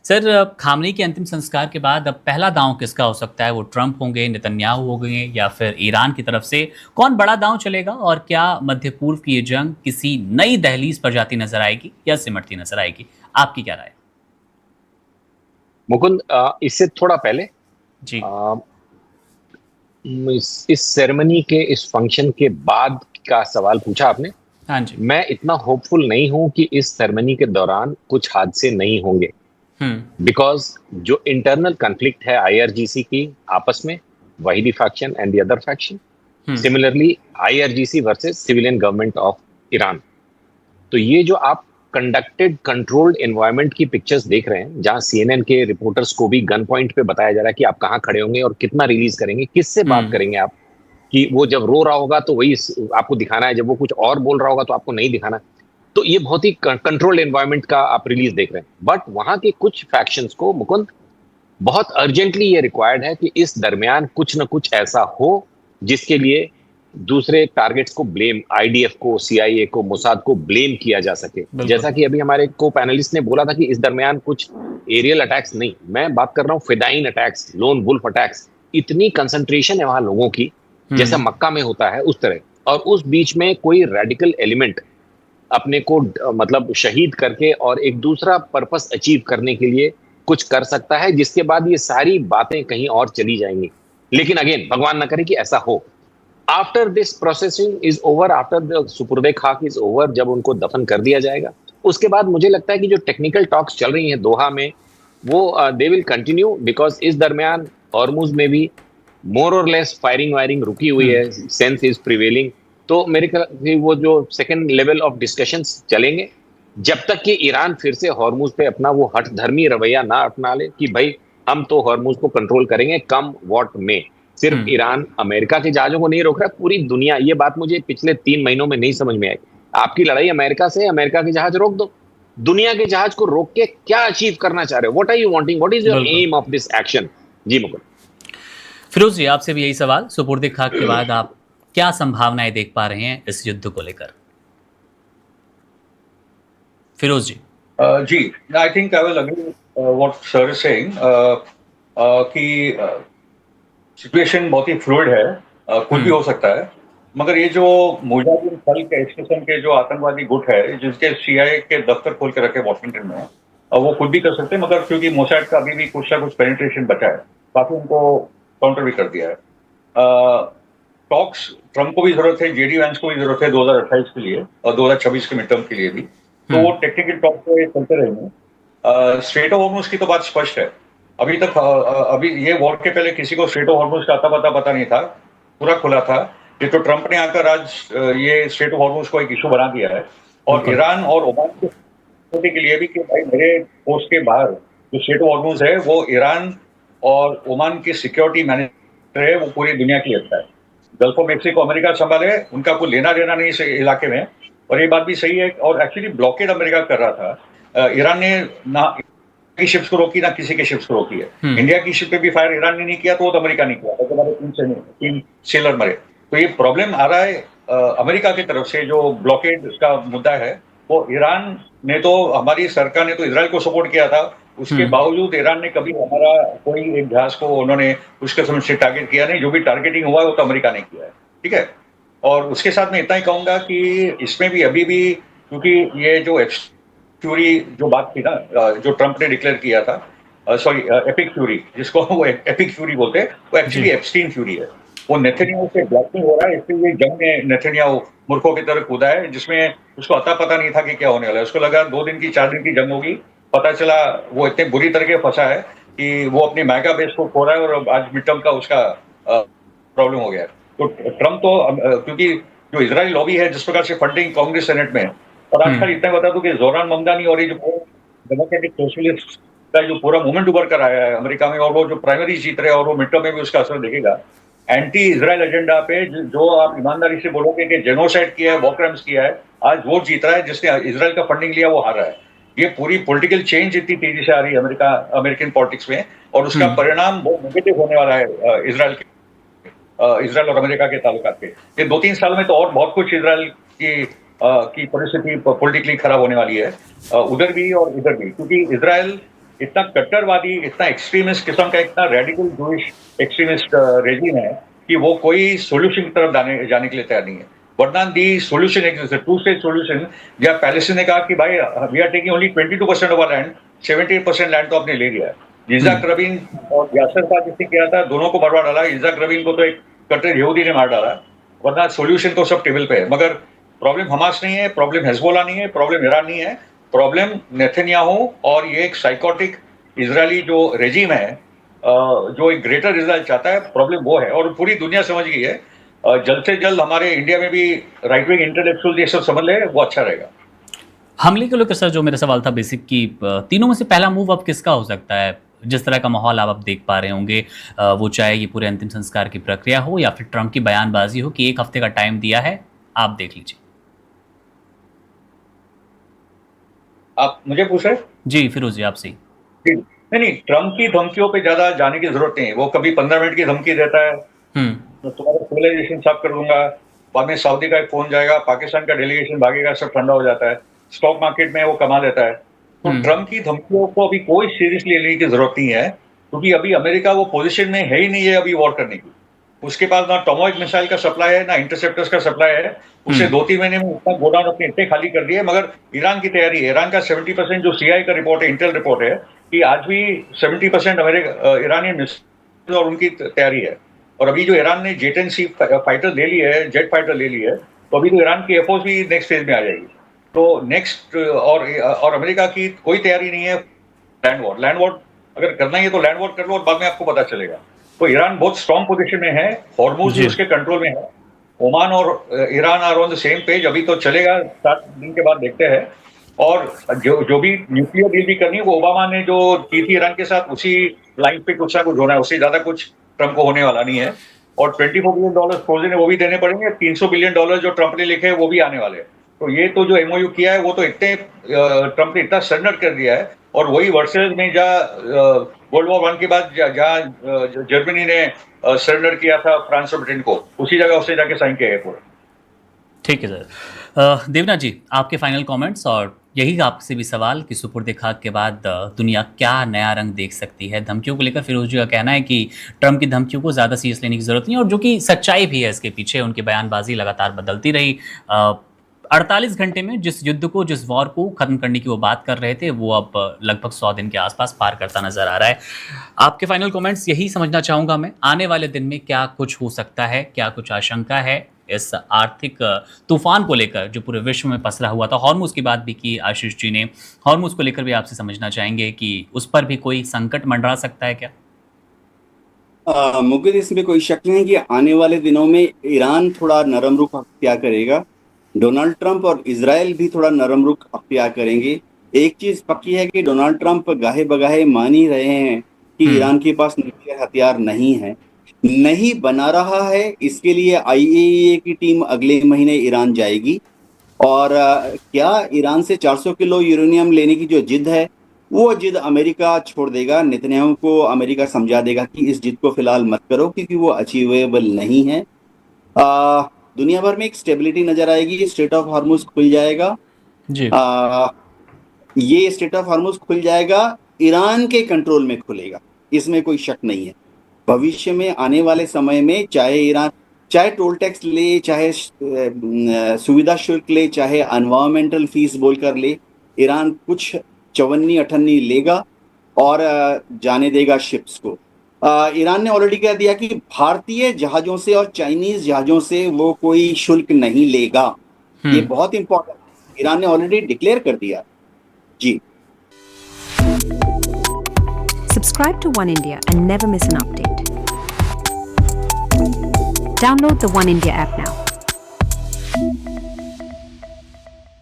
Sir, Khamenei के अंतिम संस्कार के बाद अब पहला दांव किसका हो सकता है? वो ट्रंप होंगे, नेतन्याहू होंगे या फिर ईरान की तरफ से कौन बड़ा दांव चलेगा? और क्या मध्य पूर्व की ये जंग किसी नई दहलीज पर जाती नजर आएगी या सिमटती नजर आएगी? आपकी क्या राय? मुकुंद, इससे थोड़ा पहले जी। आ, इस सेरेमनी के इस फंक्शन के बाद का सवाल पूछा आपने। हाँ जी। मैं इतना होपफुल नहीं हूं कि इस सेरेमनी के दौरान कुछ हादसे नहीं होंगे। हम्म। बिकॉज जो इंटरनल कन्फ्लिक्ट है आईआरजीसी की आपस में, Vahidi faction and the other faction, hmm. Similarly IRGC versus civilian government of Iran. तो ये जो आप कंडक्टेड कंट्रोल्ड एनवायरनमेंट की पिक्चर्स देख रहे हैं, जहां सीएनएन के रिपोर्टर्स को भी गन पॉइंट पे बताया जा रहा है कि आप कहां खड़े होंगे और कितना रिलीज करेंगे, किससे बात हम्म। करेंगे आप, कि वो जब रो रहा होगा तो वही आपको दिखाना है, जब वो कुछ और बोल रहा होगा तो आपको नहीं दिखाना। तो ये बहुत ही कंट्रोल्ड एनवायरनमेंट का आप रिलीज देख रहे हैं। बट वहां के कुछ फैक्शंस को, मुकुंद, बहुत अर्जेंटली ये रिक्वायर्ड है कि इस दरमियान कुछ ना कुछ ऐसा हो जिसके लिए दूसरे टारगेट्स को ब्लेम, आईडीएफ को, सीआईए को, मोसाद को ब्लेम किया जा सके। बिल्कुल। जैसा कि अभी हमारे को पैनलिस्ट ने बोला था कि इस दरमियान कुछ एरियल अटैक्स नहीं, मैं बात कर रहा हूं फिदाइन अटैक्स, लोन वुल्फ अटैक्स। इतनी कंसंट्रेशन है वहां लोगों की, जैसा हम्म। मक्का में होता है उस तरह। और उस बीच में कोई रेडिकल एलिमेंट अपने को मतलब शहीद करके और एक दूसरा पर्पस अचीव करने के लिए कुछ कर सकता है, जिसके बाद ये सारी बातें कहीं और चली जाएंगी। लेकिन अगेन, भगवान ना करे कि ऐसा हो। After this processing is over, after the सुपुर्दे खाक इज ओवर, जब उनको दफन कर दिया जाएगा, उसके बाद मुझे लगता है कि जो टेक्निकल टॉक्स चल रही हैं दोहा में, वो दे विल कंटिन्यू। बिकॉज इस दरमियान हॉर्मुज में भी मोर और लेस फायरिंग वायरिंग रुकी हुई हम्म। है, सेंस इज प्रिवेलिंग। तो मेरे ख्याल से वो जो सेकेंड लेवल ऑफ डिस्कशंस चलेंगे, जब तक कि ईरान फिर से हॉर्मुज पे अपना वो हठ धर्मी रवैया ना अपना ले कि भाई हम तो हॉर्मुज को कंट्रोल करेंगे कम वॉट में। सिर्फ हम्म। ईरान अमेरिका के जहाजों को नहीं रोक रहा है, पूरी दुनिया। ये बात मुझे पिछले 3 महीनों में नहीं समझ में आई। आपकी लड़ाई अमेरिका से, अमेरिका के जहाज रोक दो। दुनिया के जहाज को रोक के क्या अचीव करना चाह रहे हो? What are you wanting? What is your बिल्कुल। Aim of this action? जी मुकुल। फिरोज जी, आपसे भी यही सवाल, सुपुर्द खाक के बाद आप क्या संभावनाएं देख पा रहे हैं इस युद्ध को लेकर? फिरोज जी। जी, I think I will agree what sir is saying कि सिचुएशन बहुत ही फ्लूइड है, कुछ भी हम्म। हो सकता है। मगर ये जो मुजाहिदीन खल के इस किस्म के जो आतंकवादी गुट है जिसके सीआईए के दफ्तर खोल के रखे वॉशिंगटन में, वो खुद भी कर सकते हैं, मगर क्योंकि मोसाद का अभी भी कुछ ना कुछ पेनिट्रेशन बचा है, काफी उनको काउंटर भी कर दिया है। टॉक्स ट्रम्प को भी जरूरत है, जेडी वैंस को भी जरूरत है 2028 के लिए और 2026 के मिड टर्म के लिए भी। तो वो हम्म। टेक्निकल टॉक पे चलते रहेंगे। स्ट्रेट ऑफ हॉर्मुज की तो बात स्पष्ट है। अभी तक अभी ये वॉर के पहले किसी को स्ट्रेट ऑफ हॉर्मुज का अता पता नहीं था, पूरा खुला था। ये तो ट्रंप ने आकर आज ये स्ट्रेट ऑफ हॉर्मुज को एक इशू बना दिया है। और बिल्कुल। ईरान और ओमान के लिए भी कि भाई मेरे कोस्ट के बाहर जो स्ट्रेट ऑफ हॉर्मुज है वो ईरान और ओमान की सिक्योरिटी मैनेजर है, वो पूरी दुनिया के लिए अच्छा है। गल्फ ऑफ मेक्सिको अमेरिका संभाले, उनका कोई लेना देना नहीं इस इलाके में। और ये बात भी सही है। और एक्चुअली ब्लॉकेड अमेरिका कर रहा था, ईरान ने ना की शिप्स को रोकी ना किसी के शिप्स को रोकी है। हम्म। इंडिया की शिप पे भी फायर ईरान ने नहीं किया, तो वो तो अमेरिका नहीं किया, तो हमारे 3 सेलर मरे। तो ये प्रॉब्लम आ रहा है अमेरिका की तरफ से। जो ब्लॉकेड का मुद्दा है वो ईरान ने तो, हमारी सरकार ने तो इसराइल को सपोर्ट किया था, उसके हम्म। बावजूद ईरान ने कभी हमारा कोई एक जहाज को उन्होंने उसके समझ से टारगेट किया नहीं। जो भी टारगेटिंग हुआ है वो तो अमेरिका ने किया है, ठीक है। और उसके साथ मैं इतना ही कहूंगा कि इसमें भी अभी भी, क्योंकि ये जो फ्यूरी जो बात थी ना, जो ट्रंप ने डिक्लेयर किया था, सॉरी एपिक फ्यूरी, जिसको वो एपिक फ्यूरी बोलते हैं, वो एक्चुअली जी। एप्स्टीन फ्यूरी है। वो नेथन्याहू से ब्लॉकिंग हो रहा है, इसलिए ये जंग में नेथन्याहू मूर्खों की तरह कूदा है, जिसमें उसको अता पता नहीं था कि क्या होने वाला है। उसको लगा 2 दिन की 4 दिन की जंग होगी। पता चला वो इतने बुरी तरह फंसा है कि वो अपनी मैगा बेस को खो रहा है, और आज मिड टर्म का उसका प्रॉब्लम हो गया है। तो ट्रंप तो क्योंकि जो इजराइल लॉबी है जिस प्रकार से फंडिंग कांग्रेस सेनेट में है, और आजकल हम्म। इतना बता दूं कि जोरान ममदानी और ये जो डेमोक्रेटिक सोशलिस्ट का जो पूरा मूवमेंट उभर कर आया है अमेरिका में, और वो जो प्राइमरी जीत रहे हैं और वो मिड टर्म में भी उसका असर दिखेगा। एंटी इजराइल एजेंडा पे जो आप ईमानदारी से बोलोगे कि जेनोसाइड किया है, वॉर क्राइम्स किया है, आज वो जीत रहा है। जिसने इजराइल का फंडिंग लिया वो हार रहा है। ये पूरी पॉलिटिकल चेंज इतनी तेजी से आ रही है अमेरिकन पॉलिटिक्स में, और उसका हम्म। परिणाम बहुत नेगेटिव होने वाला है इजराइल और अमेरिका के ताल्लुकात पे। ये 2-3 साल में तो और बहुत कुछ इजराइल की परिस्थिति पॉलिटिकली खराब होने वाली है, उधर भी और इधर भी। क्योंकि इजराइल इतना कट्टरवादी, इतना एक्सट्रीमिस्ट किस्म का, इतना रेडिकल जूइश एक्सट्रीमिस्ट रेजिम है कि वो कोई सोल्यूशन की तरफ जाने के लिए तैयार नहीं है। वरना the solution exist, two state solution, जब पैलेस्टीन ने कहा कि भाई we are taking only 22% of our land, 78% land तो आपने ले लिया है। इज़ाक रबीन और यासर था जिसने किया था, दोनों को मरवा डाला। इज़ाक रबीन को तो एक कट्टर यहूदी ने मार डाला, वरना सोल्यूशन तो सब टेबल पे है। मगर प्रॉब्लम हमास नहीं है, प्रॉब्लम हिजबुल्लाह नहीं है, प्रॉब्लम ईरान नहीं है, प्रॉब्लम नेतन्याहू और ये एक साइकोटिक इजरायली जो रेजिम है, जो एक ग्रेटर इजराइल चाहता है, प्रॉब्लम वो है। और पूरी दुनिया समझ गई है। जल्द से जल्द हमारे इंडिया में भी राइट विंग इंटेलेक्चुअल ये सब समझ ले, वो अच्छा रहेगा। हमले को लेकर सर जो मेरा सवाल था बेसिक की, तीनों में से पहला मूव अब किसका हो सकता है? जिस तरह का माहौल आप देख पा रहे होंगे, वो चाहे ये पूरे अंतिम संस्कार की प्रक्रिया हो या फिर ट्रंप की बयानबाजी हो कि 1 हफ्ते का टाइम दिया है, आप देख लीजिए। आप मुझे पूछ रहे? जी फिरोज जी, आपसे। नहीं, ट्रंप की धमकियों पे ज्यादा जाने की जरूरत नहीं है। वो कभी 15 मिनट की धमकी देता है, तो तुम्हारा सिविलाइजेशन साफ कर दूंगा, बाद में सऊदी का एक फोन जाएगा, पाकिस्तान का डेलीगेशन भागेगा, सब ठंडा हो जाता है, स्टॉक मार्केट में वो कमा लेता है। तो ट्रंप की धमकियों को अभी कोई सीरियसली लेने की जरूरत नहीं है, क्योंकि अभी अमेरिका वो पोजीशन में है ही नहीं है अभी वॉर करने की। उसके पास ना टॉमोइक मिसाइल का सप्लाई है, ना इंटरसेप्टर्स का सप्लाई है। उससे 2-3 महीने में इतना गोडाउन अपने इतने खाली कर दिए। मगर ईरान की तैयारी है, ईरान का 70% जो सीआई का रिपोर्ट है, इंटेल रिपोर्ट है कि आज भी 70% ईरानियन मिसाइल और उनकी तैयारी है। और अभी जो ईरान ने J-10C फाइटर ले ली है, जेट फाइटर ले ली है, तो अभी तो ईरान की एयरफोर्स भी नेक्स्ट फेज में आ जाएगी। तो नेक्स्ट और अमेरिका की कोई तैयारी नहीं है लैंड वॉर अगर करना ही है तो लैंड वॉर कर लो और बाद में आपको पता चलेगा। तो ईरान बहुत स्ट्रॉन्ग पोजीशन में है, हॉर्मुज भी उसके कंट्रोल में है, ओमान और Iran are on the same page. अभी तो चलेगा, 7 दिन के बाद देखते हैं। और जो भी न्यूक्लियर डील भी करनी है, वो ओबामा ने जो की थी ईरान के साथ, उसी लाइन पे कुछ ना कुछ होना है, उससे ज्यादा कुछ ट्रंप को होने वाला नहीं है। और $24 बिलियन फ्रोजन है, वो भी देने पड़ेंगे। $300 बिलियन जो ट्रंप ने लिखे हैं, वो भी आने वाले हैं। तो ये तो जो एमओयू किया है, वो तो इतने ट्रंप ने इतना सरेंडर कर दिया है। और वही वर्सेस में जहाँ वर्ल्ड वॉर 1 के बाद जहाँ जर्मनी ने सरेंडर किया था फ्रांस और ब्रिटेन को, उसी जगह उसने जाके साइन किया है पूरा। ठीक है सर। देवनाथ जी, आपके फाइनल कमेंट्स और यही आपसे भी सवाल कि सुपुर्द खाक के बाद दुनिया क्या नया रंग देख सकती है? धमकियों को लेकर फिरोज जी का कहना है कि ट्रंप की धमकियों को ज़्यादा सीरियस लेने की ज़रूरत नहीं है, और जो कि सच्चाई भी है इसके पीछे। उनकी बयानबाजी लगातार बदलती रही। 48 घंटे में जिस युद्ध को, जिस वॉर को ख़त्म करने की वो बात कर रहे थे, वो अब लगभग 100 दिन के आसपास पार करता नज़र आ रहा है। आपके फाइनल कमेंट्स यही समझना चाहूँगा मैं, आने वाले दिन में क्या कुछ हो सकता है, क्या कुछ आशंका है इस आर्थिक तूफान को लेकर जो पूरे विश्व में पसरा हुआ था? हॉर्मुज की बात भी की आशीष जी ने, हॉर्मुज को लेकर भी आपसे समझना चाहेंगे कि उस पर भी कोई संकट मंडरा सकता है क्या? मुझे इसमें कोई शक नहीं कि आने वाले दिनों में ईरान थोड़ा नरम रुख अख्तियार करेगा, डोनाल्ड ट्रंप और इजराइल भी थोड़ा नरम रुख अख्तियार करेंगे। एक चीज पक्की है कि डोनाल्ड ट्रंप गाहे बगाहे मान ही रहे हैं कि ईरान के पास न्यूक्लियर हथियार नहीं है, नहीं बना रहा है। इसके लिए IAEA की टीम अगले महीने ईरान जाएगी। और क्या ईरान से 400 किलो यूरेनियम लेने की जो जिद है, वो जिद अमेरिका छोड़ देगा। नेतन्याहू को अमेरिका समझा देगा कि इस जिद को फिलहाल मत करो, क्योंकि वो अचीवेबल नहीं है। दुनिया भर में एक स्टेबिलिटी नजर आएगी, स्ट्रेट ऑफ हॉर्मुज खुल जाएगा जी। ये स्ट्रेट ऑफ हॉर्मुज खुल जाएगा, ईरान के कंट्रोल में खुलेगा, इसमें कोई शक नहीं है। भविष्य में आने वाले समय में चाहे ईरान चाहे टोल टैक्स ले, चाहे सुविधा शुल्क ले, चाहे एनवायरमेंटल फीस बोलकर ले, ईरान कुछ चवन्नी अठन्नी लेगा और जाने देगा शिप्स को। ईरान ने ऑलरेडी कह दिया कि भारतीय जहाजों से और चाइनीज जहाजों से वो कोई शुल्क नहीं लेगा। ये बहुत इंपॉर्टेंट, ईरान ने ऑलरेडी डिक्लेयर कर दिया जी। Subscribe to One India and never miss an update. Download the One India app now.